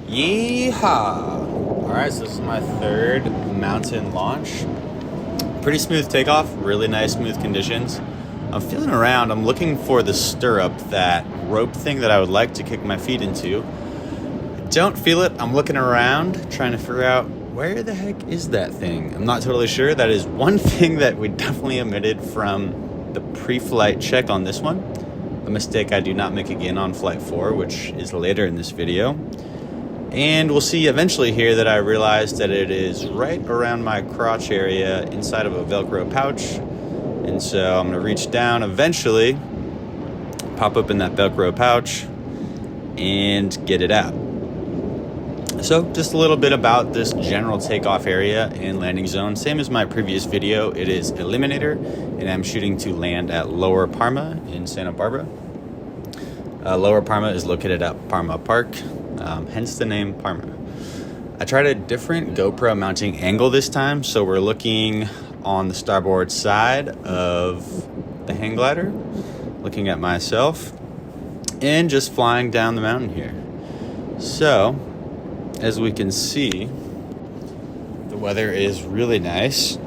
Yeehaw! Alright, so this is my third mountain launch. Pretty smooth takeoff, really nice smooth conditions. I'm feeling around, I'm looking for the stirrup, that rope thing that I would like to kick my feet into. Don't feel it, I'm looking around, trying to figure out where the heck is that thing? I'm not totally sure. That is one thing that we definitely omitted from the pre-flight check on this one. A mistake I do not make again on flight 4, which is later in this video. And we'll see eventually here that I realized that it is right around my crotch area inside of a Velcro pouch. And so I'm gonna reach down eventually, pop open that Velcro pouch and get it out. So just a little bit about this general takeoff area and landing zone. Same as my previous video, it is Eliminator, and I'm shooting to land at Lower Parma in Santa Barbara. Lower Parma is located at Parma Park, hence the name Parma. I tried a different GoPro mounting angle this time, so we're looking on the starboard side of the hang glider, looking at myself, and just flying down the mountain here. So, as we can see, the weather is really nice.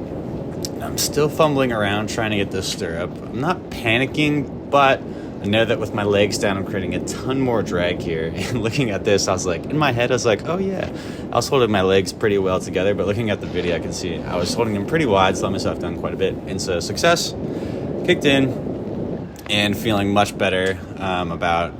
I'm still fumbling around trying to get this stirrup. I'm not panicking, but I know that with my legs down, I'm creating a ton more drag here. And looking at this, I was like, in my head, I was like, oh yeah. I was holding my legs pretty well together, but looking at the video, I can see I was holding them pretty wide, so let myself down quite a bit. And so success, kicked in, and feeling much better about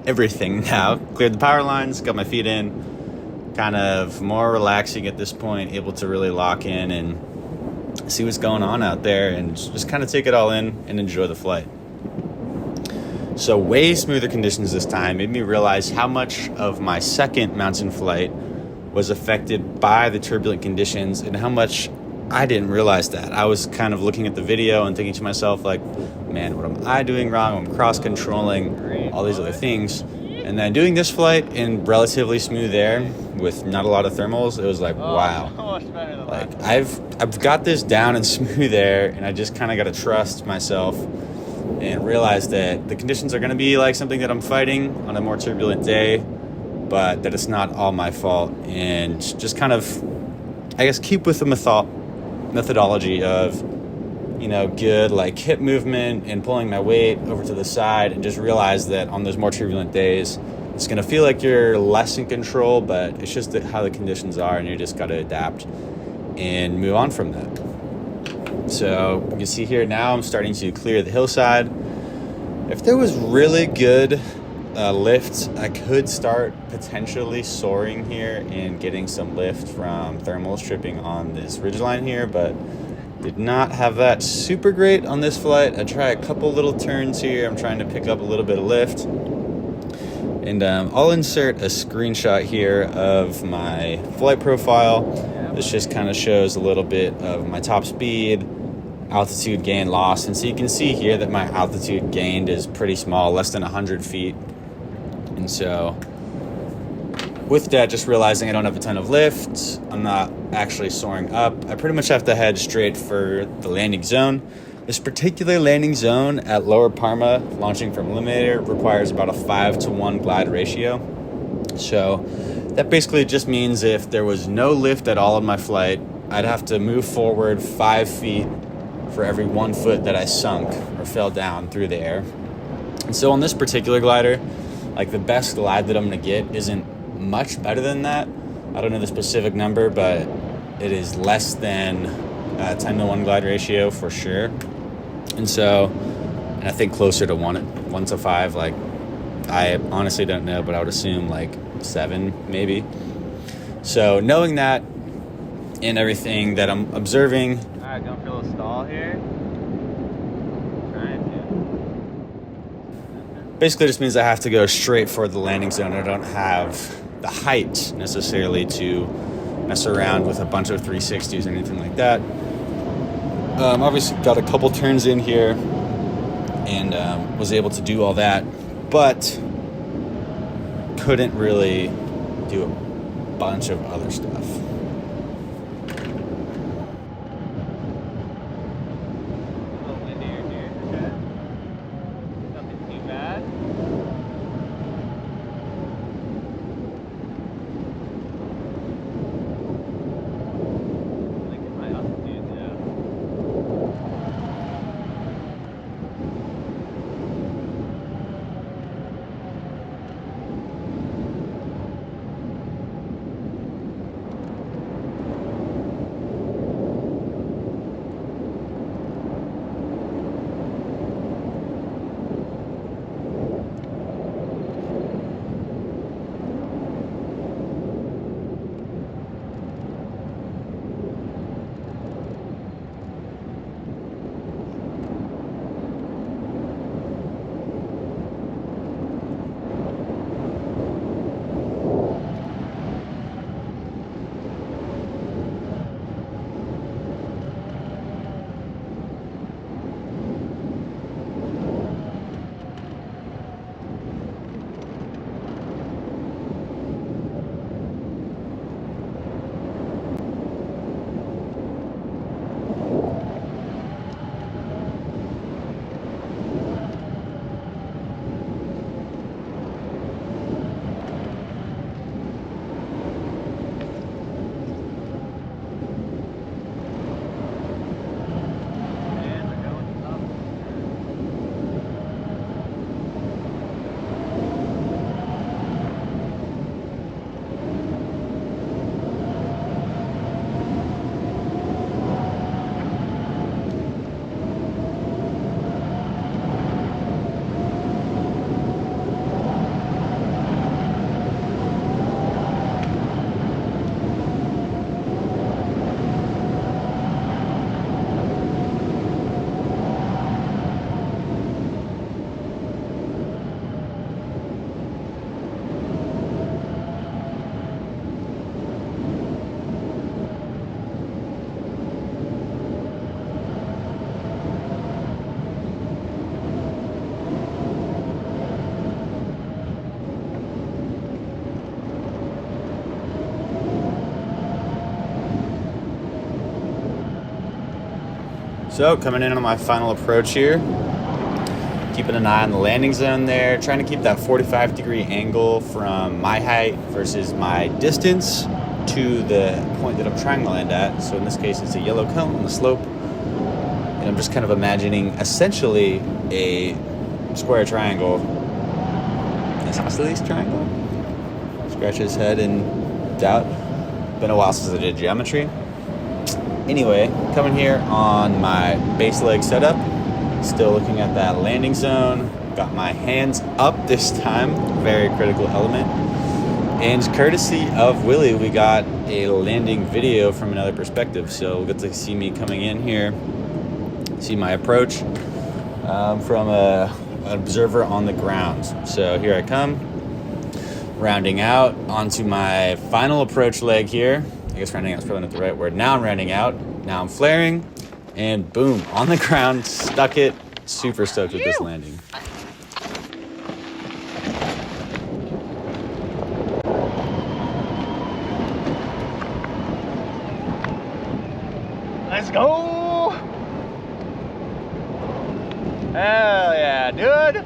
everything now. Cleared the power lines, got my feet in, kind of more relaxing at this point, able to really lock in and see what's going on out there and just kind of take it all in and enjoy the flight. So way smoother conditions this time made me realize how much of my second mountain flight was affected by the turbulent conditions and how much I didn't realize that. I was kind of looking at the video and thinking to myself like, man, what am I doing wrong? I'm cross-controlling all these other things. And then doing this flight in relatively smooth air with not a lot of thermals, it was like, wow. Like I've got this down in smooth air, and I just kind of got to trust myself and realize that the conditions are going to be like something that I'm fighting on a more turbulent day, but that it's not all my fault. And just kind of, I guess, keep with the methodology of, you know, good like hip movement and pulling my weight over to the side, and just realize that on those more turbulent days, it's going to feel like you're less in control, but it's just how the conditions are, and you just got to adapt and move on from that. So you can see here now I'm starting to clear the hillside. If there was really good lift, I could start potentially soaring here and getting some lift from thermals tripping on this ridgeline here, but did not have that super great on this flight. I try a couple little turns here. I'm trying to pick up a little bit of lift. And I'll insert a screenshot here of my flight profile. This just kind of shows a little bit of my top speed, altitude gain loss. And so you can see here that my altitude gained is pretty small, less than 100 feet. And so with that, just realizing I don't have a ton of lift, I'm not actually soaring up. I pretty much have to head straight for the landing zone. This particular landing zone at Lower Parma, launching from Eliminator, requires about a 5-to-1 glide ratio. So that basically just means if there was no lift at all in my flight, I'd have to move forward 5 feet for every 1 foot that I sunk or fell down through the air. And so on this particular glider, like the best glide that I'm gonna get isn't much better than that. I don't know the specific number, but it is less than 10-to-1 glide ratio for sure. And so, and I think closer to 1 to 5, like I honestly don't know, but I would assume like 7 maybe. So knowing that and everything that I'm observing. All right, don't feel a stall here. Trying to. Basically just means I have to go straight for the landing zone. I don't have the height necessarily to mess around with a bunch of 360s or anything like that. Obviously got a couple turns in here and was able to do all that, but couldn't really do a bunch of other stuff. So coming in on my final approach here, keeping an eye on the landing zone there, trying to keep that 45-degree angle from my height versus my distance to the point that I'm trying to land at. So in this case, it's a yellow cone on the slope. And I'm just kind of imagining essentially a square triangle. Isosceles triangle? Scratch his head in doubt. Been a while since I did geometry. Anyway, coming here on my base leg setup. Still looking at that landing zone. Got my hands up this time. Very critical element. And courtesy of Willie, we got a landing video from another perspective. So we'll get to see me coming in here. See my approach from an observer on the ground. So here I come. Rounding out onto my final approach leg here. I guess rounding out is probably not the right word. Now I'm rounding out. Now I'm flaring. And boom, on the ground, stuck it. Super stoked with this landing. Let's go! Hell yeah, dude!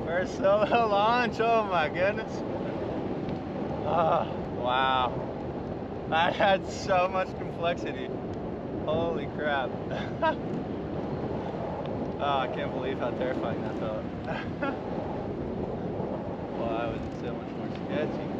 First solo launch, oh my goodness. Oh, wow. That had so much complexity. Holy crap. Oh, I can't believe how terrifying that felt. Well, I was so much more sketchy.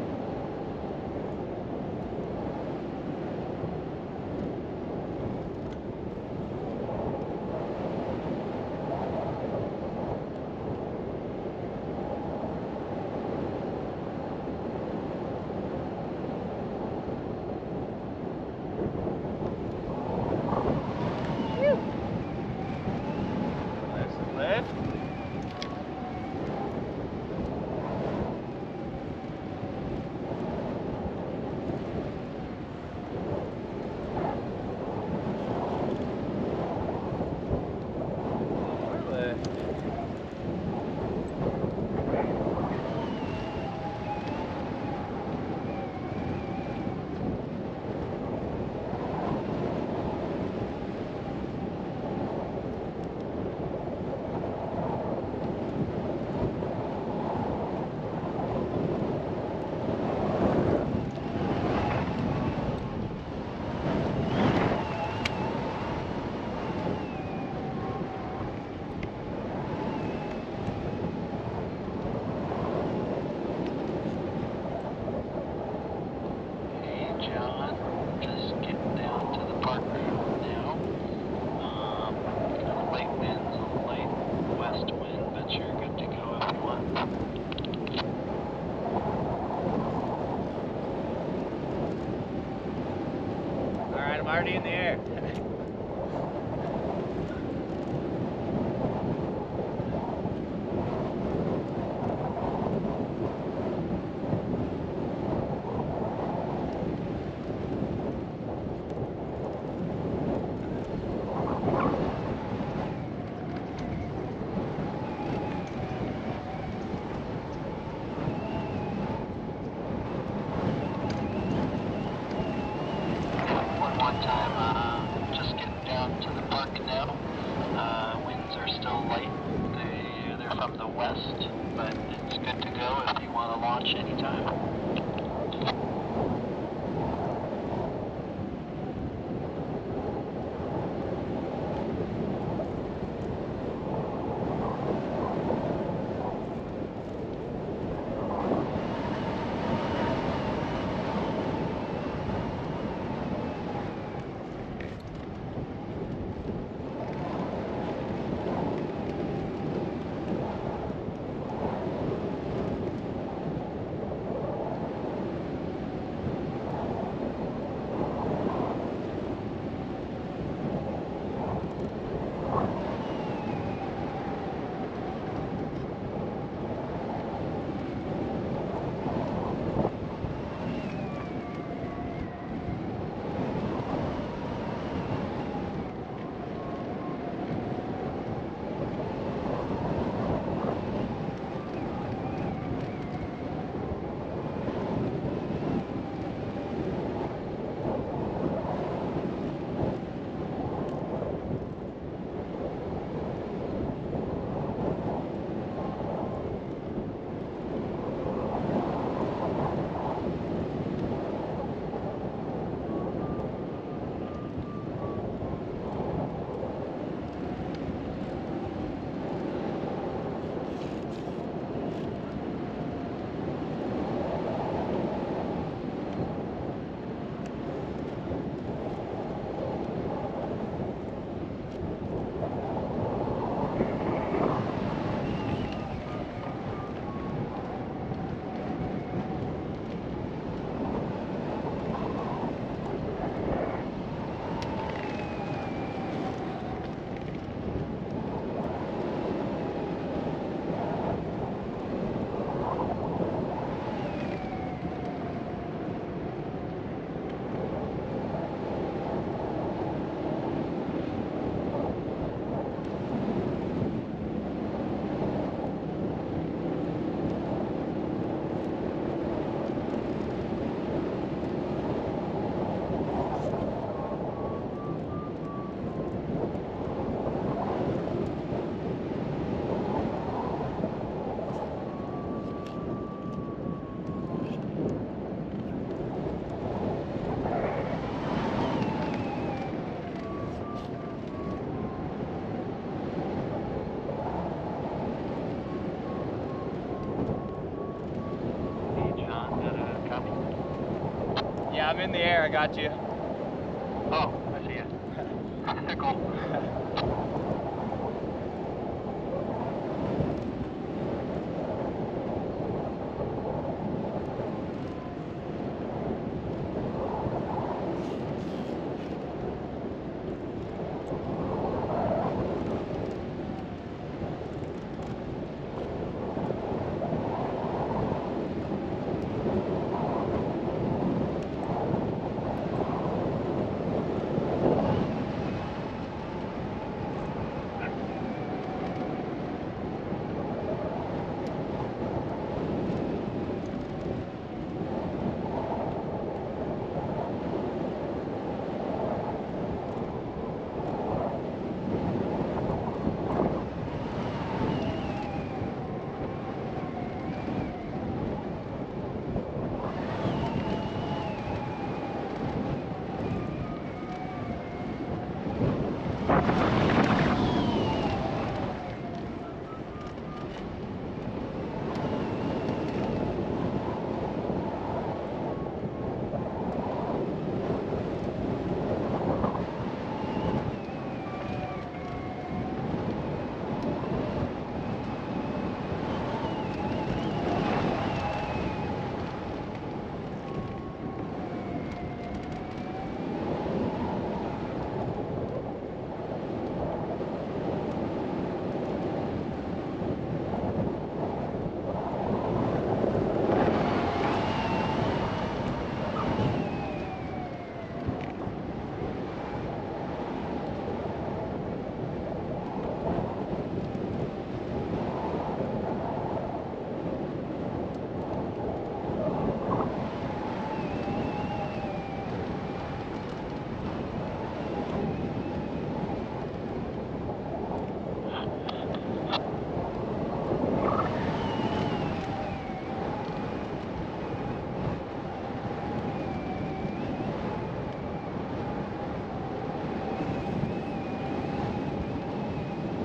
I'm already in the air. But it's good to go if you want to launch anytime. I'm in the air. I got you. Oh, I see you. Cool.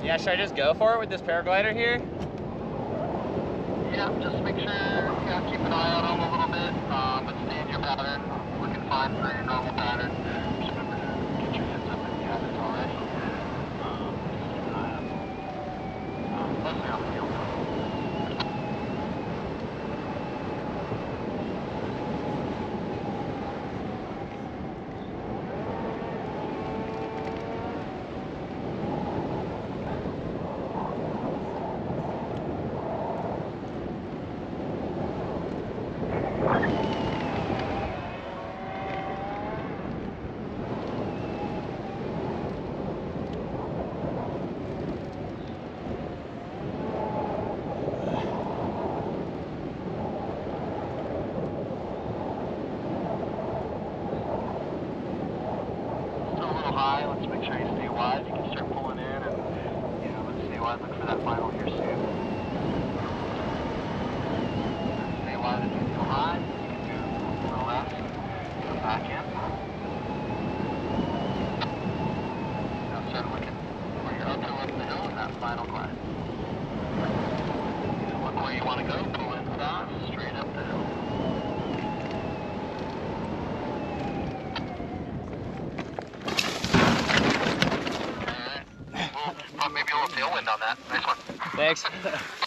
Yeah, should I just go for it with this paraglider here? Yeah, just make sure, yeah, keep an eye on them a little bit, but stay in your pattern, looking fine for your normal pattern. Just remember to get your heads up if you haven't already. Keep an eye on them. Mostly on the field. High. Let's make sure you stay wide. You can start pulling in and, you know, let's stay wide. Look for that final here soon. Stay wide if you feel high. You can do a little less. Come back in. Now start looking where you're up the hill in that final glide. So look where you want to go. Pull in fast, straight up the hill. Maybe a little tailwind on that. Nice one. Thanks.